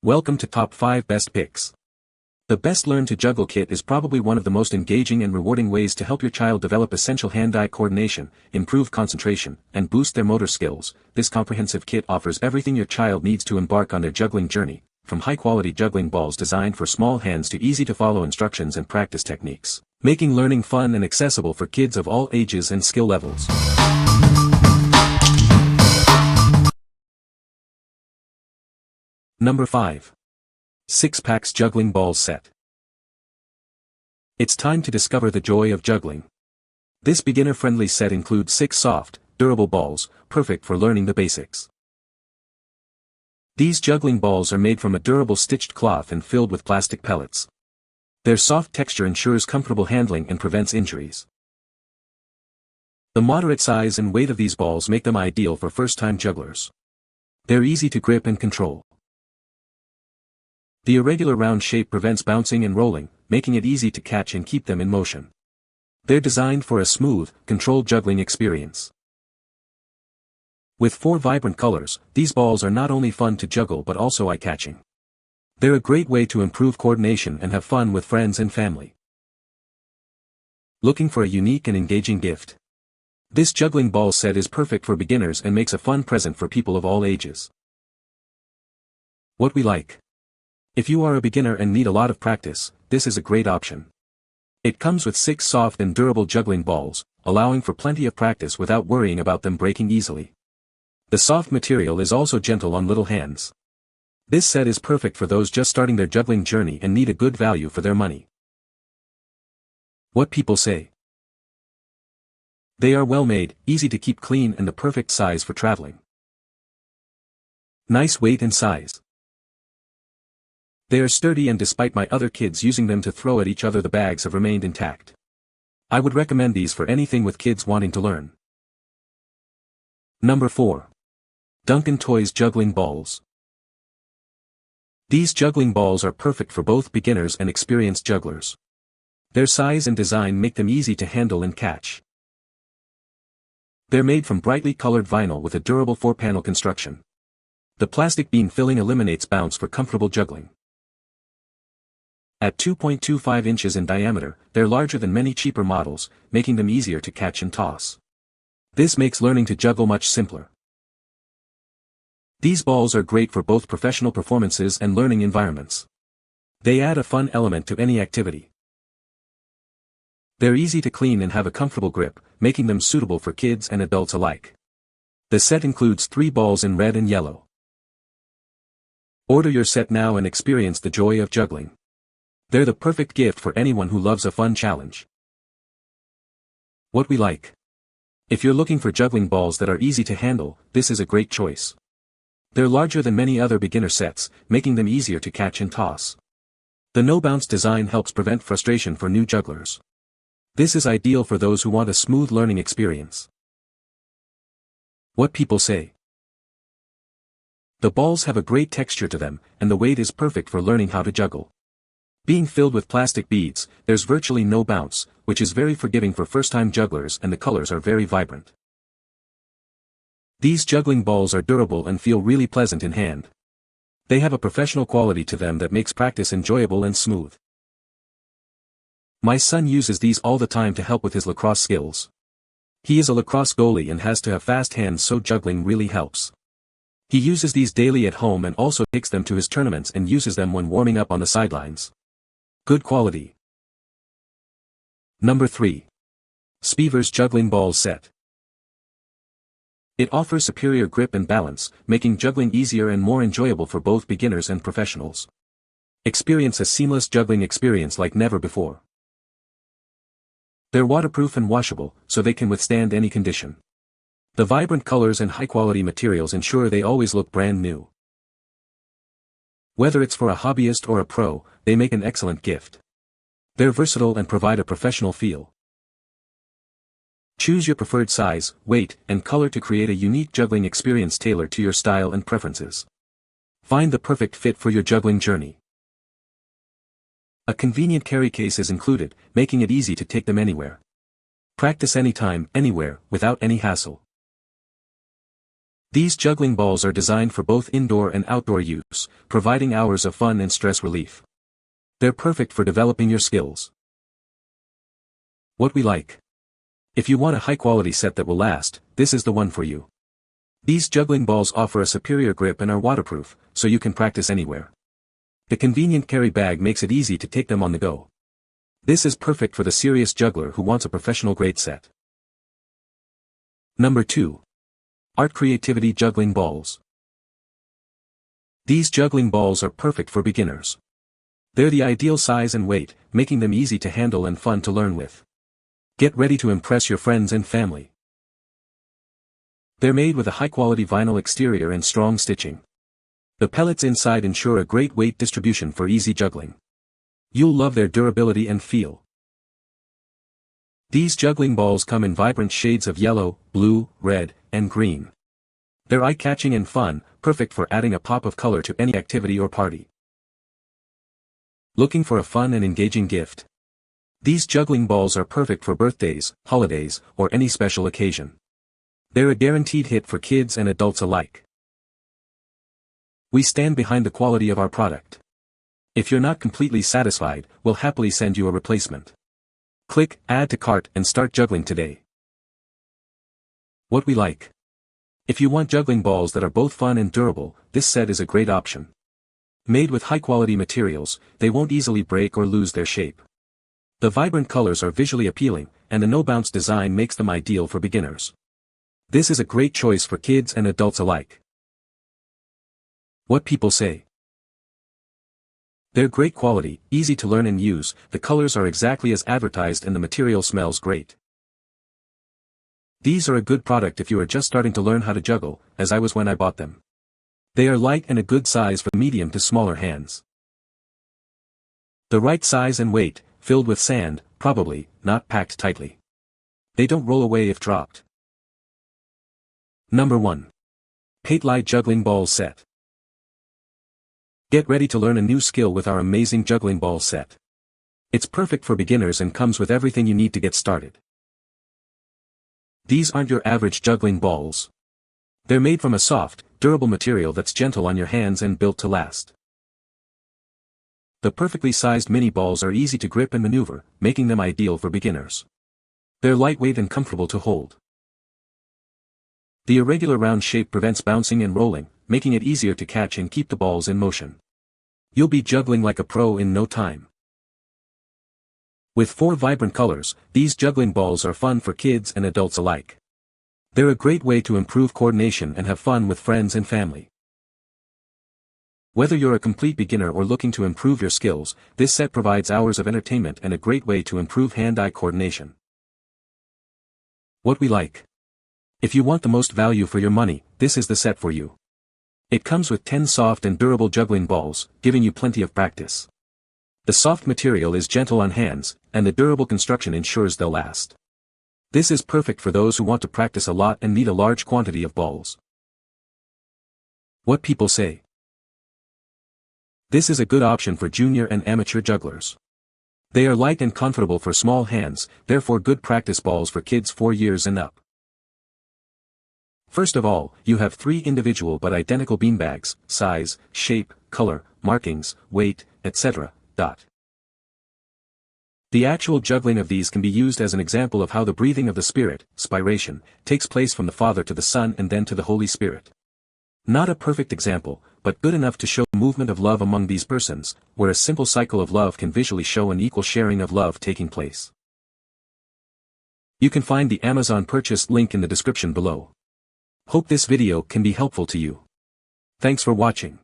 Welcome to Top 5 Best Picks. The best Learn to Juggle Kit is probably one of the most engaging and rewarding ways to help your child develop essential hand-eye coordination, improve concentration, and boost their motor skills. This comprehensive kit offers everything your child needs to embark on their juggling journey, from high-quality juggling balls designed for small hands to easy-to-follow instructions and practice techniques, making learning fun and accessible for kids of all ages and skill levels. Number 5. 6 Packs Juggling Balls Set. It's time to discover the joy of juggling. This beginner-friendly set includes 6 soft, durable balls, perfect for learning the basics. These juggling balls are made from a durable stitched cloth and filled with plastic pellets. Their soft texture ensures comfortable handling and prevents injuries. The moderate size and weight of these balls make them ideal for first-time jugglers. They're easy to grip and control. The irregular round shape prevents bouncing and rolling, making it easy to catch and keep them in motion. They're designed for a smooth, controlled juggling experience. With 4 vibrant colors, these balls are not only fun to juggle but also eye-catching. They're a great way to improve coordination and have fun with friends and family. Looking for a unique and engaging gift? This juggling ball set is perfect for beginners and makes a fun present for people of all ages. What we like. If you are a beginner and need a lot of practice, this is a great option. It comes with 6 soft and durable juggling balls, allowing for plenty of practice without worrying about them breaking easily. The soft material is also gentle on little hands. This set is perfect for those just starting their juggling journey and need a good value for their money. What people say. They are well made, easy to keep clean and the perfect size for traveling. Nice weight and size. They are sturdy and despite my other kids using them to throw at each other, the bags have remained intact. I would recommend these for anything with kids wanting to learn. Number 4. Duncan Toys Juggling Balls. These juggling balls are perfect for both beginners and experienced jugglers. Their size and design make them easy to handle and catch. They're made from brightly colored vinyl with a durable 4-panel construction. The plastic bean filling eliminates bounce for comfortable juggling. At 2.25 inches in diameter, they're larger than many cheaper models, making them easier to catch and toss. This makes learning to juggle much simpler. These balls are great for both professional performances and learning environments. They add a fun element to any activity. They're easy to clean and have a comfortable grip, making them suitable for kids and adults alike. The set includes 3 balls in red and yellow. Order your set now and experience the joy of juggling. They're the perfect gift for anyone who loves a fun challenge. What we like. If you're looking for juggling balls that are easy to handle, this is a great choice. They're larger than many other beginner sets, making them easier to catch and toss. The no-bounce design helps prevent frustration for new jugglers. This is ideal for those who want a smooth learning experience. What people say. The balls have a great texture to them, and the weight is perfect for learning how to juggle. Being filled with plastic beads, there's virtually no bounce, which is very forgiving for first-time jugglers, and the colors are very vibrant. These juggling balls are durable and feel really pleasant in hand. They have a professional quality to them that makes practice enjoyable and smooth. My son uses these all the time to help with his lacrosse skills. He is a lacrosse goalie and has to have fast hands, so juggling really helps. He uses these daily at home and also takes them to his tournaments and uses them when warming up on the sidelines. Good quality. Number 3. Speevers Juggling Balls Set. It offers superior grip and balance, making juggling easier and more enjoyable for both beginners and professionals. Experience a seamless juggling experience like never before. They're waterproof and washable, so they can withstand any condition. The vibrant colors and high-quality materials ensure they always look brand new. Whether it's for a hobbyist or a pro, they make an excellent gift. They're versatile and provide a professional feel. Choose your preferred size, weight, and color to create a unique juggling experience tailored to your style and preferences. Find the perfect fit for your juggling journey. A convenient carry case is included, making it easy to take them anywhere. Practice anytime, anywhere, without any hassle. These juggling balls are designed for both indoor and outdoor use, providing hours of fun and stress relief. They're perfect for developing your skills. What we like. If you want a high-quality set that will last, this is the one for you. These juggling balls offer a superior grip and are waterproof, so you can practice anywhere. The convenient carry bag makes it easy to take them on the go. This is perfect for the serious juggler who wants a professional-grade set. Number 2. ArtCreativity Juggling Balls. These juggling balls are perfect for beginners. They're the ideal size and weight, making them easy to handle and fun to learn with. Get ready to impress your friends and family. They're made with a high-quality vinyl exterior and strong stitching. The pellets inside ensure a great weight distribution for easy juggling. You'll love their durability and feel. These juggling balls come in vibrant shades of yellow, blue, red, and green. They're eye-catching and fun, perfect for adding a pop of color to any activity or party. Looking for a fun and engaging gift? These juggling balls are perfect for birthdays, holidays, or any special occasion. They're a guaranteed hit for kids and adults alike. We stand behind the quality of our product. If you're not completely satisfied, we'll happily send you a replacement. Click Add to Cart and start juggling today. What we like. If you want juggling balls that are both fun and durable, this set is a great option. Made with high-quality materials, they won't easily break or lose their shape. The vibrant colors are visually appealing, and the no-bounce design makes them ideal for beginners. This is a great choice for kids and adults alike. What people say. They're great quality, easy to learn and use, the colors are exactly as advertised and the material smells great. These are a good product if you are just starting to learn how to juggle, as I was when I bought them. They are light and a good size for medium to smaller hands. The right size and weight, filled with sand, probably, not packed tightly. They don't roll away if dropped. Number 1. Patelai Juggling Ball Set. Get ready to learn a new skill with our amazing juggling ball set. It's perfect for beginners and comes with everything you need to get started. These aren't your average juggling balls. They're made from a soft, durable material that's gentle on your hands and built to last. The perfectly sized mini balls are easy to grip and maneuver, making them ideal for beginners. They're lightweight and comfortable to hold. The irregular round shape prevents bouncing and rolling, making it easier to catch and keep the balls in motion. You'll be juggling like a pro in no time. With 4 vibrant colors, these juggling balls are fun for kids and adults alike. They're a great way to improve coordination and have fun with friends and family. Whether you're a complete beginner or looking to improve your skills, this set provides hours of entertainment and a great way to improve hand-eye coordination. What we like. If you want the most value for your money, this is the set for you. It comes with 10 soft and durable juggling balls, giving you plenty of practice. The soft material is gentle on hands, and the durable construction ensures they'll last. This is perfect for those who want to practice a lot and need a large quantity of balls. What people say. This is a good option for junior and amateur jugglers. They are light and comfortable for small hands, therefore good practice balls for kids 4 years and up. First of all, you have 3 individual but identical beanbags, size, shape, color, markings, weight, etc. The actual juggling of these can be used as an example of how the breathing of the Spirit, spiration, takes place from the Father to the Son and then to the Holy Spirit. Not a perfect example, but good enough to show movement of love among these persons, where a simple cycle of love can visually show an equal sharing of love taking place. You can find the Amazon purchase link in the description below. Hope this video can be helpful to you. Thanks for watching.